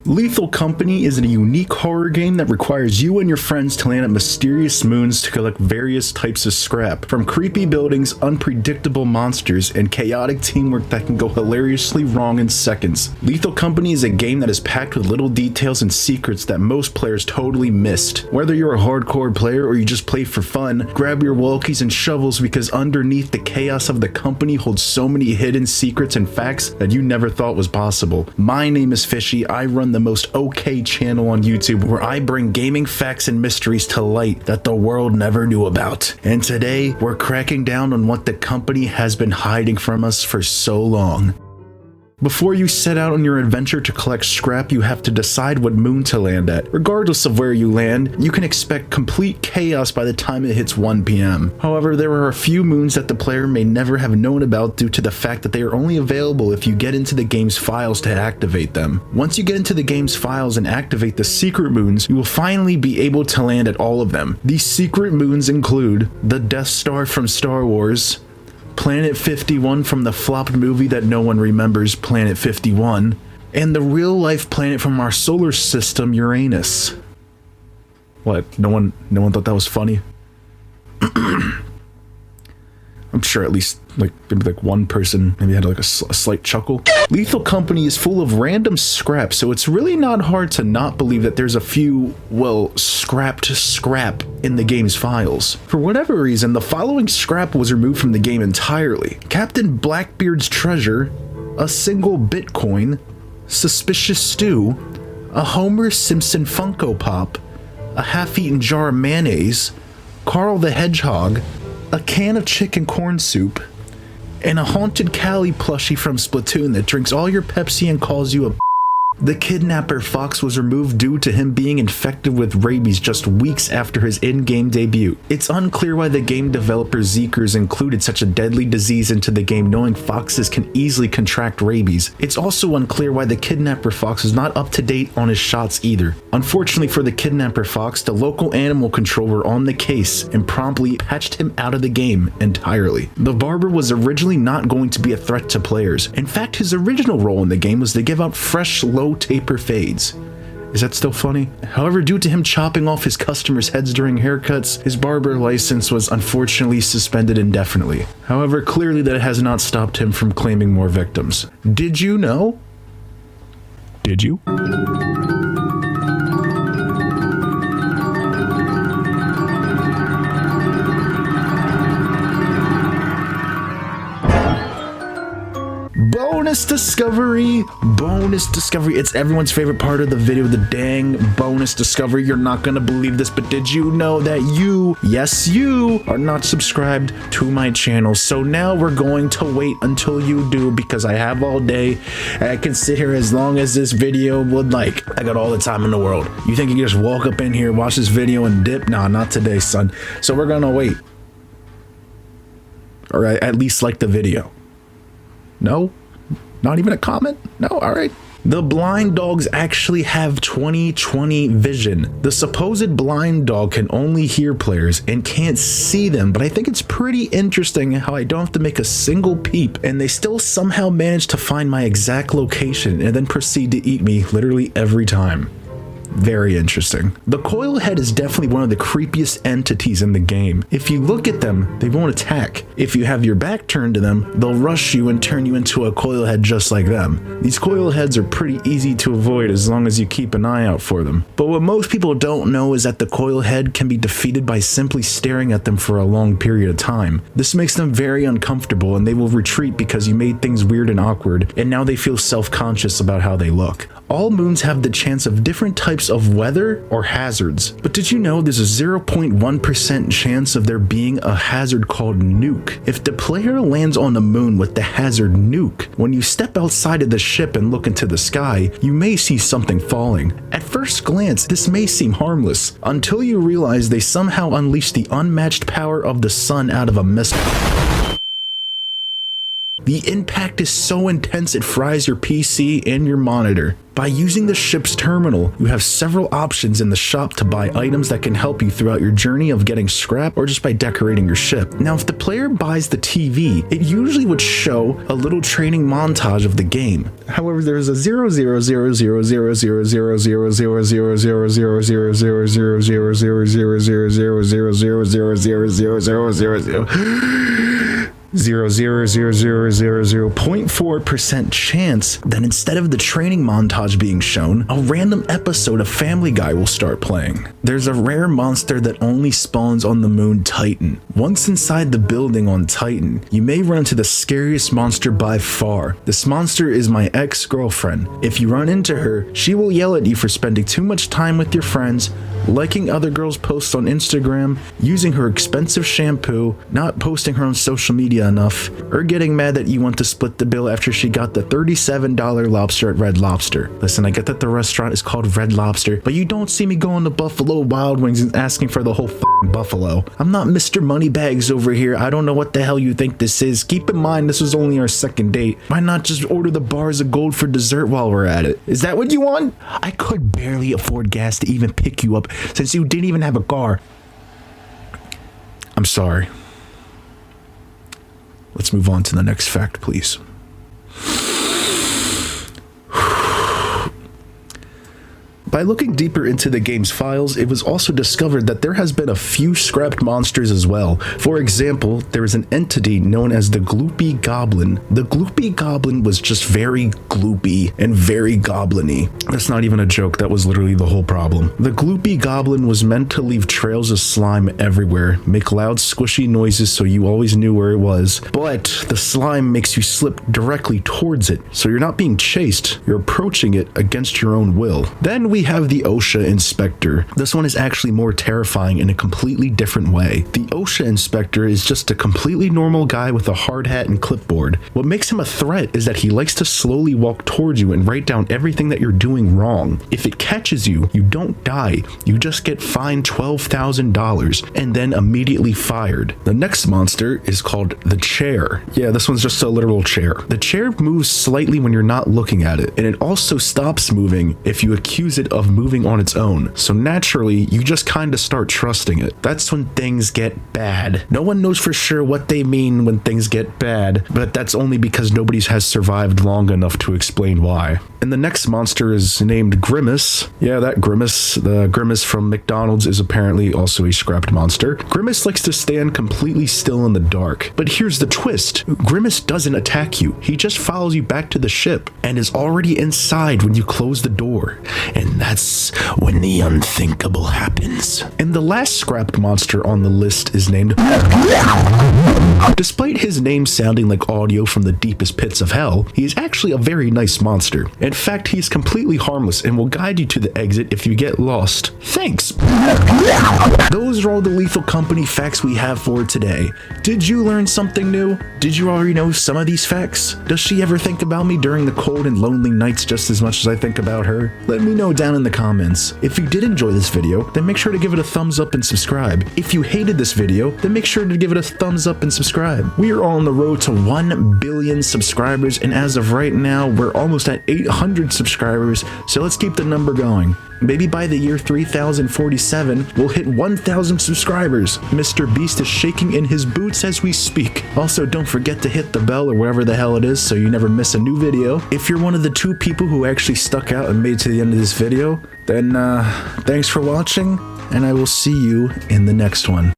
Lethal Company is a unique horror game that requires you and your friends to land at mysterious moons to collect various types of scrap, from creepy buildings, unpredictable monsters, and chaotic teamwork that can go hilariously wrong in seconds. Lethal Company is a game that is packed with little details and secrets that most players totally missed. Whether you're a hardcore player or you just play for fun, grab your walkies and shovels because underneath the chaos of the company holds so many hidden secrets and facts that you never thought was possible. My name is Fishy. I run the most okay channel on YouTube where I bring gaming facts and mysteries to light that the world never knew about. And today we're cracking down on what the company has been hiding from us for so long. Before you set out on your adventure to collect scrap, you have to decide what moon to land at. Regardless of where you land, you can expect complete chaos by the time it hits 1 p.m. However, there are a few moons that the player may never have known about due to the fact that they are only available if you get into the game's files to activate them. Once you get into the game's files and activate the secret moons, you will finally be able to land at all of them. These secret moons include the Death Star from Star Wars, Planet 51 from the flopped movie that no one remembers, Planet 51, and the real-life planet from our solar system, Uranus. What? No one thought that was funny? I'm sure at least maybe one person maybe had a slight chuckle. Lethal Company is full of random scrap, so it's really not hard to not believe that there's a few, well, scrapped scrap in the game's files. For whatever reason, the following scrap was removed from the game entirely: Captain Blackbeard's treasure, a single Bitcoin, suspicious stew, a Homer Simpson Funko Pop, a half-eaten jar of mayonnaise, Carl the Hedgehog, a can of chicken corn soup, and a haunted Callie plushie from Splatoon that drinks all your Pepsi and calls you a The kidnapper fox was removed due to him being infected with rabies just weeks after his in-game debut. It's unclear why the game developer Zeekers included such a deadly disease into the game, knowing foxes can easily contract rabies. It's also unclear why the kidnapper fox is not up to date on his shots either. Unfortunately for the kidnapper fox, the local animal control were on the case and promptly patched him out of the game entirely. The barber was originally not going to be a threat to players. In fact, his original role in the game was to give out fresh, low taper fades. Is that still funny? However, due to him chopping off his customers' heads during haircuts, his barber license was unfortunately suspended indefinitely. However, clearly that has not stopped him from claiming more victims. Did you know? Did you? Bonus discovery! Bonus discovery. It's everyone's favorite part of the video, the dang bonus discovery. You're not gonna believe this, but did you know that you, yes you, are not subscribed to my channel? So now we're going to wait until you do, because I have all day and I can sit here as long as this video would like. I got all the time in the world. You think you can just walk up in here, watch this video and dip? Nah, not today, son. So we're gonna wait. Or at least like the video. No? Not even a comment? No? Alright. The blind dogs actually have 20/20 vision. The supposed blind dog can only hear players and can't see them, but I think it's pretty interesting how I don't have to make a single peep and they still somehow manage to find my exact location and then proceed to eat me literally every time. Very interesting. The coil head is definitely one of the creepiest entities in the game. If you look at them, they won't attack. If you have your back turned to them, they'll rush you and turn you into a coil head just like them. These coil heads are pretty easy to avoid as long as you keep an eye out for them. But what most people don't know is that the coil head can be defeated by simply staring at them for a long period of time. This makes them very uncomfortable and they will retreat because you made things weird and awkward, and now they feel self-conscious about how they look. All moons have the chance of different types of weather or hazards, but did you know there's a 0.1% chance of there being a hazard called nuke? If the player lands on the moon with the hazard nuke, when you step outside of the ship and look into the sky, you may see something falling. At first glance, this may seem harmless, until you realize they somehow unleash the unmatched power of the sun out of a missile. The impact is so intense it fries your PC and your monitor. By using the ship's terminal, you have several options in the shop to buy items that can help you throughout your journey of getting scrap or just by decorating your ship. Now, if the player buys the TV, it usually would show a little training montage of the game. However, there's a 0.4% chance that instead of the training montage being shown, a random episode of Family Guy will start playing. There's a rare monster that only spawns on the moon Titan. Once inside the building on Titan, you may run into the scariest monster by far. This monster is my ex-girlfriend. If you run into her, she will yell at you for spending too much time with your friends, liking other girls' posts on Instagram, using her expensive shampoo, not posting her on social media enough, or getting mad that you want to split the bill after she got the $37 lobster at Red Lobster. Listen, I get that the restaurant is called Red Lobster, but you don't see me going to Buffalo Wild Wings and asking for the whole f***ing buffalo. I'm not Mr. Moneybags over here. I don't know what the hell you think this is. Keep in mind, this was only our second date. Why not just order the bars of gold for dessert while we're at it? Is that what you want? I could barely afford gas to even pick you up since you didn't even have a car. I'm sorry. Let's move on to the next fact, please. By looking deeper into the game's files, it was also discovered that there has been a few scrapped monsters as well. For example, there is an entity known as the Gloopy Goblin. The Gloopy Goblin was just very gloopy and very goblin-y. That's not even a joke, that was literally the whole problem. The Gloopy Goblin was meant to leave trails of slime everywhere, make loud squishy noises so you always knew where it was, but the slime makes you slip directly towards it, so you're not being chased, you're approaching it against your own will. Then we have the OSHA Inspector. This one is actually more terrifying in a completely different way. The OSHA Inspector is just a completely normal guy with a hard hat and clipboard. What makes him a threat is that he likes to slowly walk towards you and write down everything that you're doing wrong. If it catches you, you don't die. You just get fined $12,000 and then immediately fired. The next monster is called the Chair. Yeah, this one's just a literal chair. The chair moves slightly when you're not looking at it, and it also stops moving if you accuse it of moving on its own. So naturally, you just kind of start trusting it. That's when things get bad. No one knows for sure what they mean when things get bad, but that's only because nobody has survived long enough to explain why. And the next monster is named Grimace. Yeah, that Grimace. The Grimace from McDonald's is apparently also a scrapped monster. Grimace likes to stand completely still in the dark. But here's the twist. Grimace doesn't attack you. He just follows you back to the ship and is already inside when you close the door. And that's when the unthinkable happens. And the last scrapped monster on the list is named... Despite his name sounding like audio from the deepest pits of hell, he is actually a very nice monster. In fact, he's completely harmless and will guide you to the exit if you get lost. Thanks! Those are all the Lethal Company facts we have for today. Did you learn something new? Did you already know some of these facts? Does she ever think about me during the cold and lonely nights just as much as I think about her? Let me know down in the comments. If you did enjoy this video, then make sure to give it a thumbs up and subscribe. If you hated this video, then make sure to give it a thumbs up and subscribe. We are on the road to 1 billion subscribers, and as of right now, we're almost at 800 subscribers, so let's keep the number going. Maybe by the year 3047, we'll hit 1,000 subscribers. Mr. Beast is shaking in his boots as we speak. Also, don't forget to hit the bell or whatever the hell it is so you never miss a new video. If you're one of the 2 people who actually stuck out and made it to the end of this video, then thanks for watching, and I will see you in the next one.